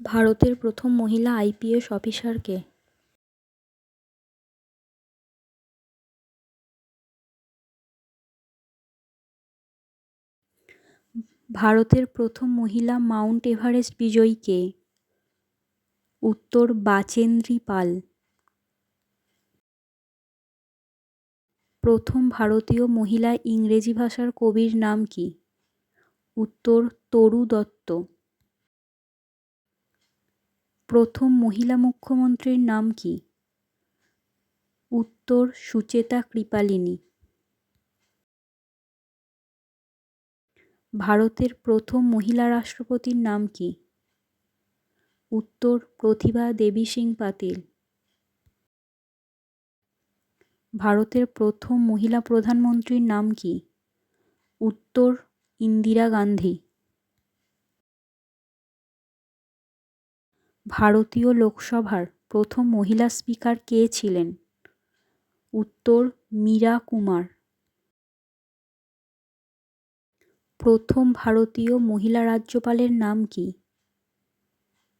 ভারতের প্রথম মহিলা আইপিএস অফিসার কে? ভারতের প্রথম মহিলা মাউন্ট এভারেস্ট বিজয়ী কে? উত্তর বাচেন্দ্রী পাল। প্রথম ভারতীয় মহিলা ইংরেজি ভাষার কবির নাম কি? উত্তর তরু দত্ত। প্রথম মহিলা মুখ্যমন্ত্রীর নাম কি? উত্তর সুচেতা কৃপালিনী। ভারতের প্রথম মহিলা রাষ্ট্রপতির নাম কি? উত্তর প্রতিভা দেবী সিং পাতিল। ভারতের প্রথম মহিলা প্রধানমন্ত্রীর নাম কি? উত্তর ইন্দিরা গান্ধী। ভারতীয় লোকসভার প্রথম মহিলা স্পিকার কে ছিলেন? উত্তর মীরা কুমার। প্রথম ভারতীয় মহিলা রাজ্যপালের নাম কি?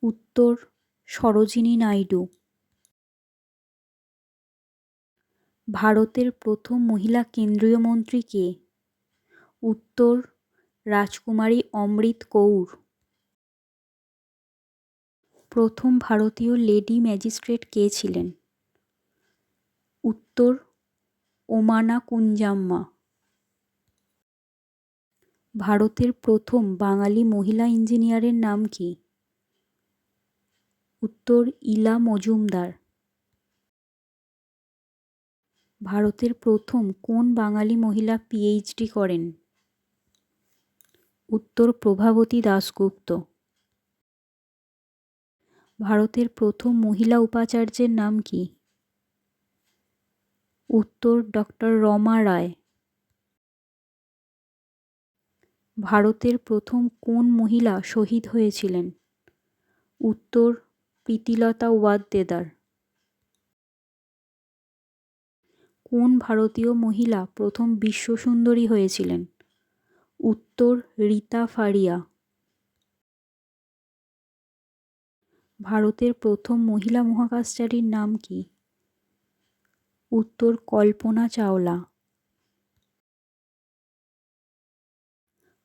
উত্তর সরোজিনী নাইডু। ভারতের প্রথম মহিলা কেন্দ্রীয় মন্ত্রী কে? উত্তর রাজকুমারী অমৃত কৌর। প্রথম ভারতীয় লেডি ম্যাজিস্ট্রেট কে ছিলেন? উত্তর ওমানা কুঞ্জাম্মা। ভারতের প্রথম বাঙালি মহিলা ইঞ্জিনিয়ারের নাম কি? উত্তর ইলা মজুমদার। ভারতের প্রথম কোন বাঙালি মহিলা পিএইচডি করেন? উত্তর প্রভাবতী দাশগুপ্ত। ভারতের প্রথম মহিলা উপাচার্যের নাম কি? উত্তর ডক্টর রমা রায়। ভারতের প্রথম কোন মহিলা শহীদ হয়েছিলেন? উত্তর প্রীতিলতা ওয়াদ্দেদার। কোন ভারতীয় মহিলা প্রথম বিশ্ব সুন্দরী হয়েছিলেন? উত্তর রীতা ফারিয়া। ভারতের প্রথম মহিলা মহাকাশচারীর নাম কি? উত্তর কল্পনা চাওলা।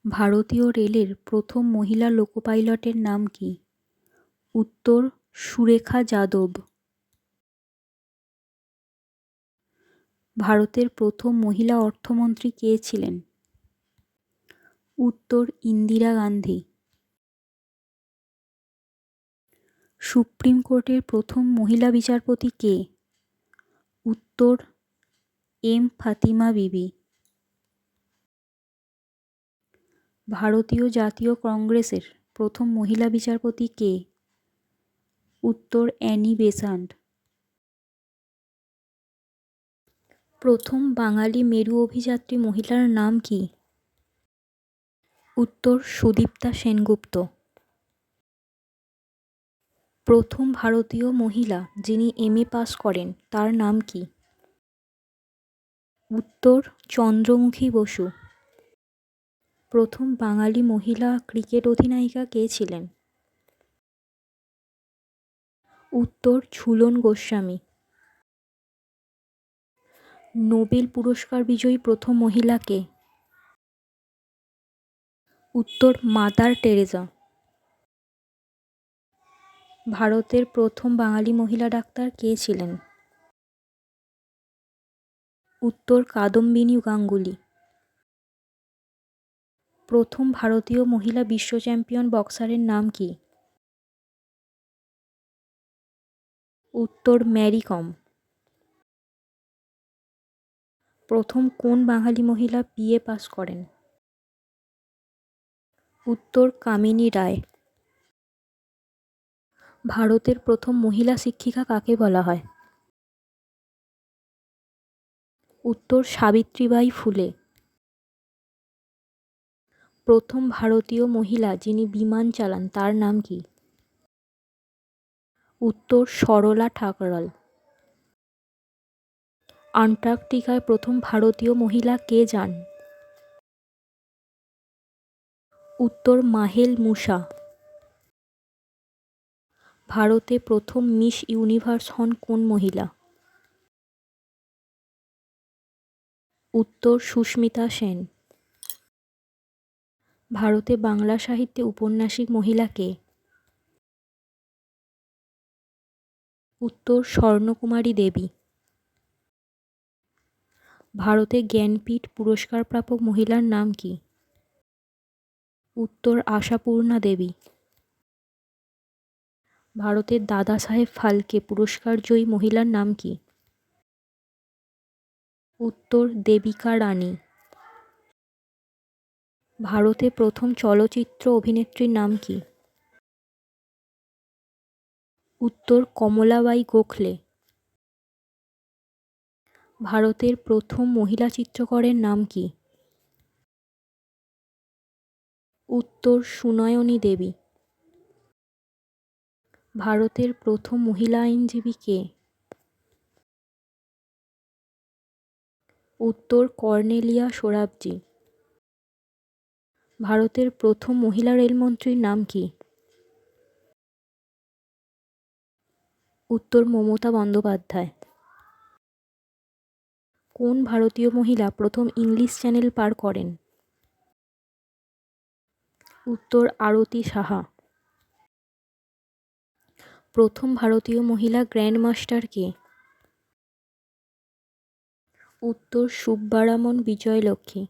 ভারতীয় রেলের প্রথম মহিলা লোকো পাইলটের নাম কি? উত্তর সুরেখা যাদব। ভারতের প্রথম মহিলা অর্থমন্ত্রী কে ছিলেন? উত্তর ইন্দিরা গান্ধী। সুপ্রিম কোর্টের প্রথম মহিলা বিচারপতি কে? উত্তর এম ফাতিমা বিবি। ভারতীয় জাতীয় কংগ্রেসের প্রথম মহিলা বিচারপতি কে? উত্তর অ্যানি বেসান্ট। প্রথম বাঙালি মেরু অভিযাত্রী মহিলার নাম কি? উত্তর সুদীপ্তা সেনগুপ্ত। প্রথম ভারতীয় মহিলা যিনি এমএ পাস করেন তার নাম কি? উত্তর চন্দ্রমুখী বসু। প্রথম বাঙালি মহিলা ক্রিকেট অধিনায়িকা কে ছিলেন? উত্তর ঝুলন গোস্বামী। নোবেল পুরস্কার বিজয়ী প্রথম মহিলা কে? উত্তর মাদার টেরেসা। ভারতের প্রথম বাঙালি মহিলা ডাক্তার কে ছিলেন? উত্তর কাদম্বিনী গাঙ্গুলি। প্রথম ভারতীয় মহিলা বিশ্ব চ্যাম্পিয়ন বক্সারের নাম কি? উত্তর ম্যারি কম। প্রথম কোন বাঙালি মহিলা বিএ পাস করেন? উত্তর কামিনী রায়। ভারতের প্রথম মহিলা শিক্ষিকা কাকে বলা হয়? উত্তর সাবিত্রীবাই ফুলে। প্রথম ভারতীয় মহিলা যিনি বিমান চালান তার নাম কি? উত্তর সরলা ঠাকরাল। আন্টার্কটিকায় প্রথম ভারতীয় মহিলা কে যান? উত্তর মাহেল মুসা। ভারতে প্রথম মিস ইউনিভার্স হন কোন মহিলা? উত্তর সুস্মিতা সেন। ভারতে বাংলা সাহিত্যে ঔপন্যাসিক মহিলা কে? উত্তর স্বর্ণকুমারী দেবী। ভারতে জ্ঞানপীঠ পুরস্কার প্রাপক মহিলার নাম কি? উত্তর আশাপূর্ণা দেবী। ভারতের দাদা সাহেব ফালকে পুরস্কার জয়ী মহিলার নাম কি? উত্তর দেবিকা রানী। ভারতে প্রথম চলচ্চিত্র অভিনেত্রীর নাম কি? উত্তর কমলাবাই গোখলে। ভারতের প্রথম মহিলা চিত্রকরের নাম কি? উত্তর সুনয়নী দেবী। ভারতের প্রথম মহিলা আইনজীবী কে? উত্তর কর্নেলিয়া সোরাবজি। ভারতের প্রথম মহিলা রেলমন্ত্রীর নাম কি? উত্তর মমতা বন্দ্যোপাধ্যায়। কোন ভারতীয় মহিলা প্রথম ইংলিশ চ্যানেল পার করেন? উত্তর আরতি সাহা। প্রথম ভারতীয় মহিলা গ্র্যান্ডমাস্টার কে? উত্তর সুব্বারামন বিজয়লক্ষ্মী।